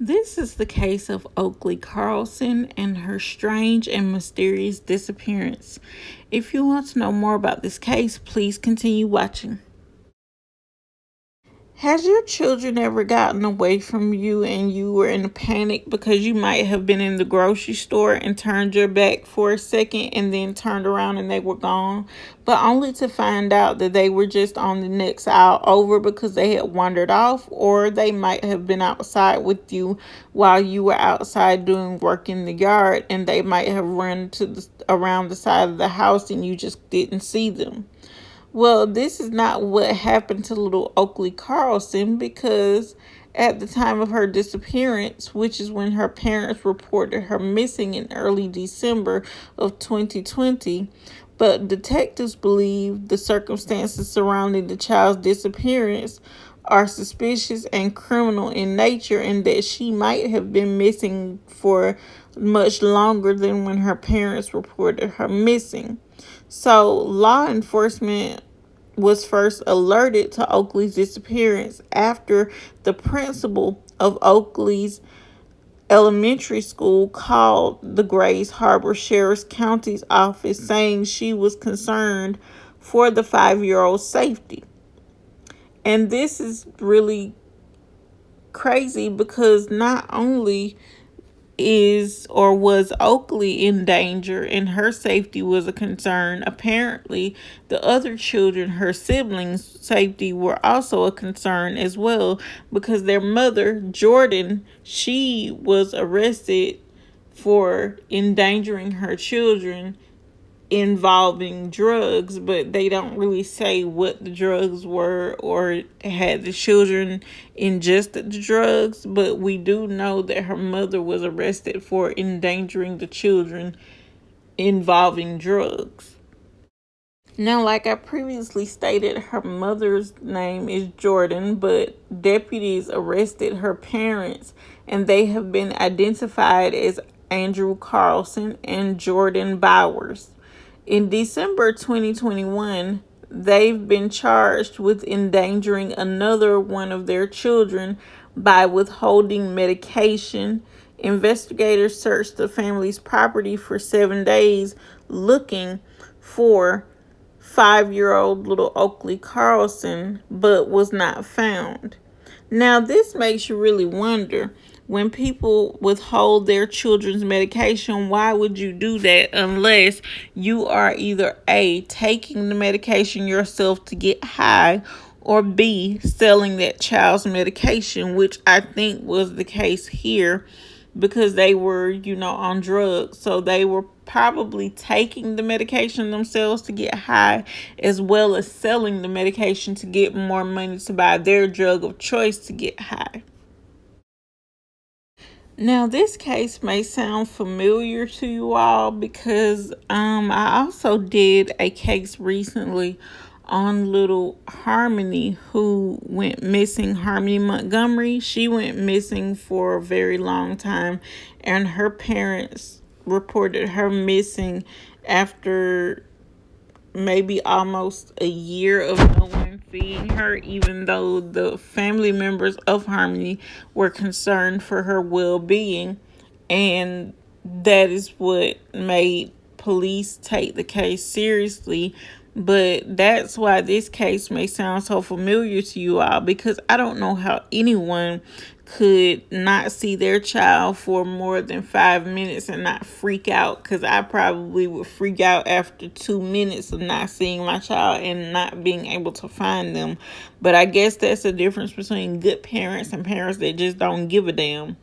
This is the case of Oakley Carlson and her strange and mysterious disappearance. If you want to know more about this case, please continue watching. Has your children ever gotten away from you and you were in a panic because you might have been in the grocery store and turned your back for a second and then turned around and they were gone, but only to find out that they were just on the next aisle over because they had wandered off, or they might have been outside with you while you were outside doing work in the yard and they might have run around the side of the house and you just didn't see them? Well, this is not what happened to little Oakley Carlson, because at the time of her disappearance, which is when her parents reported her missing in early December of 2020, but detectives believe the circumstances surrounding the child's disappearance are suspicious and criminal in nature, and that she might have been missing for much longer than when her parents reported her missing. So law enforcement was first alerted to Oakley's disappearance after the principal of Oakley's elementary school called the Grays Harbor Sheriff's County's office, saying she was concerned for the 5-year-old's safety. And this is really crazy because not only is or was Oakley in danger and her safety was a concern, apparently the other children, her siblings' safety, were also a concern as well, because their mother, Jordan, she was arrested for endangering her children involving drugs, but they don't really say what the drugs were or had the children ingested the drugs. But we do know that her mother was arrested for endangering the children involving drugs. Now, like I previously stated, her mother's name is Jordan, but deputies arrested her parents and they have been identified as Andrew Carlson and Jordan Bowers. In December 2021, they've been charged with endangering another one of their children by withholding medication. Investigators searched the family's property for 7 days looking for 5-year-old little Oakley Carlson, but was not found. Now, this makes you really wonder, when people withhold their children's medication, why would you do that unless you are either A, taking the medication yourself to get high, or B, selling that child's medication, which I think was the case here, because they were, on drugs. So they were probably taking the medication themselves to get high, as well as selling the medication to get more money to buy their drug of choice to get high. Now, this case may sound familiar to you all because I also did a case recently on little Harmony, who went missing. Harmony Montgomery, she went missing for a very long time, and her parents reported her missing after maybe almost a year of no one seeing her, even though the family members of Harmony were concerned for her well-being. And that is what made police take the case seriously. But that's why this case may sound so familiar to you all, because I don't know how anyone could not see their child for more than 5 minutes and not freak out, because I probably would freak out after 2 minutes of not seeing my child and not being able to find them. But I guess that's the difference between good parents and parents that just don't give a damn.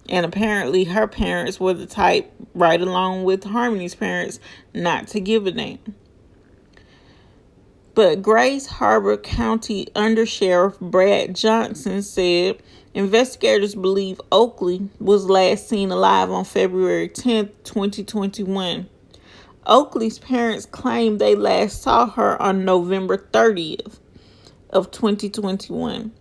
And apparently her parents were the type, right along with Harmony's parents, not to give a damn. But Grays Harbor County Undersheriff Brad Johnson said investigators believe Oakley was last seen alive on February 10th, 2021. Oakley's parents claimed they last saw her on November 30th of 2021.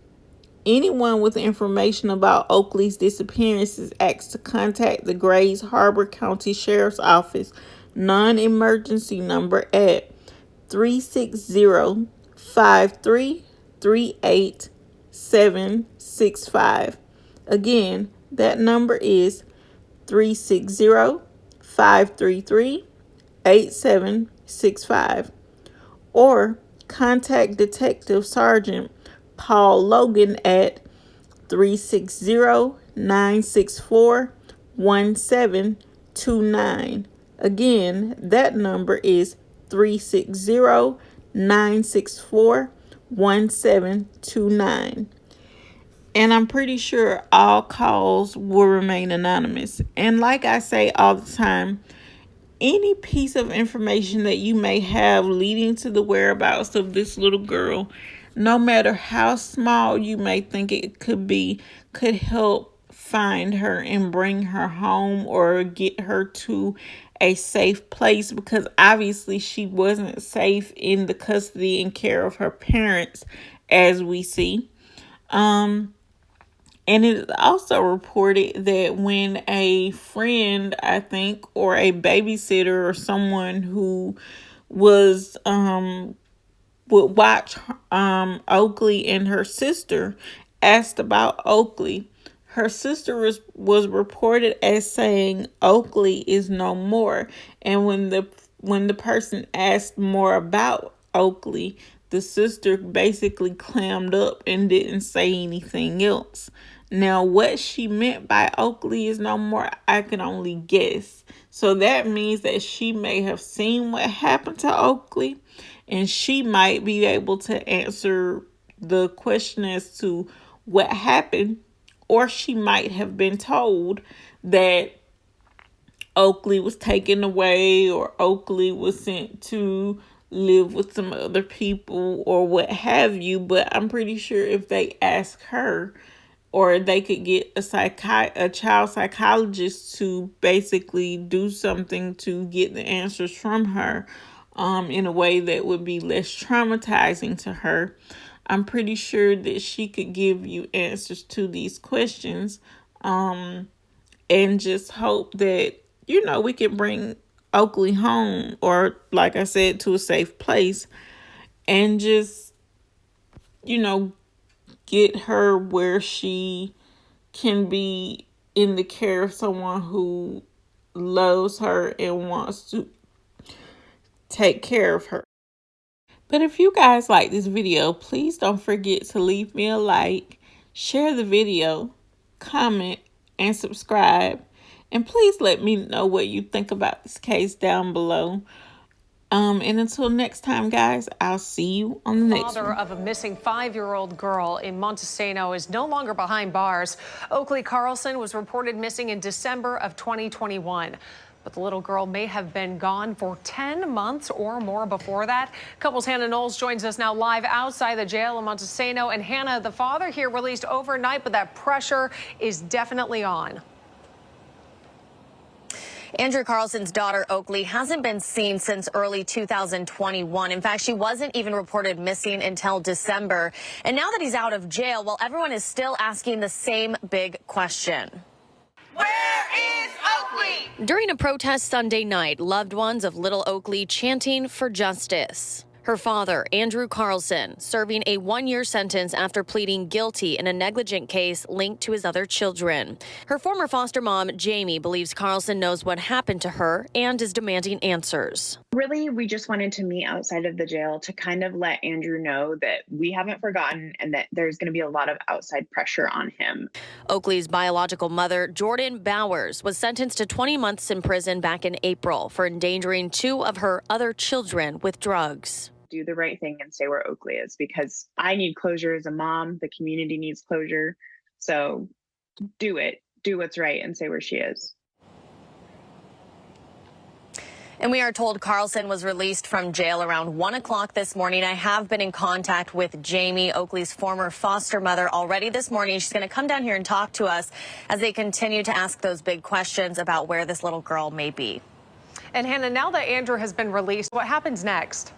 Anyone with information about Oakley's disappearance is asked to contact the Grays Harbor County Sheriff's Office non-emergency number at 360-533-8765. Again, That number is 360-533-8765. Or contact Detective Sergeant Paul Logan at 360-964-1729. Again, that number is 360-964-1729. And I'm pretty sure all calls will remain anonymous. And like I say all the time, any piece of information that you may have leading to the whereabouts of this little girl, no matter how small you may think it could be, could help find her and bring her home or get her to a safe place, because obviously she wasn't safe in the custody and care of her parents, as we see. And it is also reported that when a friend, I think, or a babysitter or someone who was would watch Oakley and her sister asked about Oakley, her sister was reported as saying Oakley is no more. And when the person asked more about Oakley, the sister basically clammed up and didn't say anything else. Now, what she meant by Oakley is no more, I can only guess. So that means that she may have seen what happened to Oakley, and she might be able to answer the question as to what happened, or she might have been told that Oakley was taken away, or Oakley was sent to live with some other people, or what have you. But I'm pretty sure if they ask her, or they could get a child psychologist to basically do something to get the answers from her in a way that would be less traumatizing to her, I'm pretty sure that she could give you answers to these questions, and just hope that, we can bring Oakley home, or like I said, to a safe place, and just, get her where she can be in the care of someone who loves her and wants to take care of her. But if you guys like this video, please don't forget to leave me a like, share the video, comment, and subscribe. And please let me know what you think about this case down below. And until next time, guys, I'll see you on the next one. Father of a missing 5-year-old girl in Montesano is no longer behind bars. Oakley Carlson was reported missing in December of 2021. But the little girl may have been gone for 10 months or more before that. Couples Hannah Knowles joins us now live outside the jail in Montesano. And Hannah, the father here released overnight, but that pressure is definitely on. Andrew Carlson's daughter, Oakley, hasn't been seen since early 2021. In fact, she wasn't even reported missing until December. And now that he's out of jail, well, everyone is still asking the same big question. Where is Oakley? During a protest Sunday night, loved ones of little Oakley chanting for justice. Her father, Andrew Carlson, serving a 1-year sentence after pleading guilty in a negligent case linked to his other children. Her former foster mom, Jamie, believes Carlson knows what happened to her and is demanding answers. Really, we just wanted to meet outside of the jail to kind of let Andrew know that we haven't forgotten and that there's going to be a lot of outside pressure on him. Oakley's biological mother, Jordan Bowers, was sentenced to 20 months in prison back in April for endangering 2 of her other children with drugs. Do the right thing and stay where Oakley is, because I need closure as a mom. The community needs closure. So do it. Do what's right and stay where she is. And we are told Carlson was released from jail around 1 o'clock this morning. I have been in contact with Jamie, Oakley's former foster mother, already this morning. She's going to come down here and talk to us as they continue to ask those big questions about where this little girl may be. And Hannah, now that Andrew has been released, what happens next?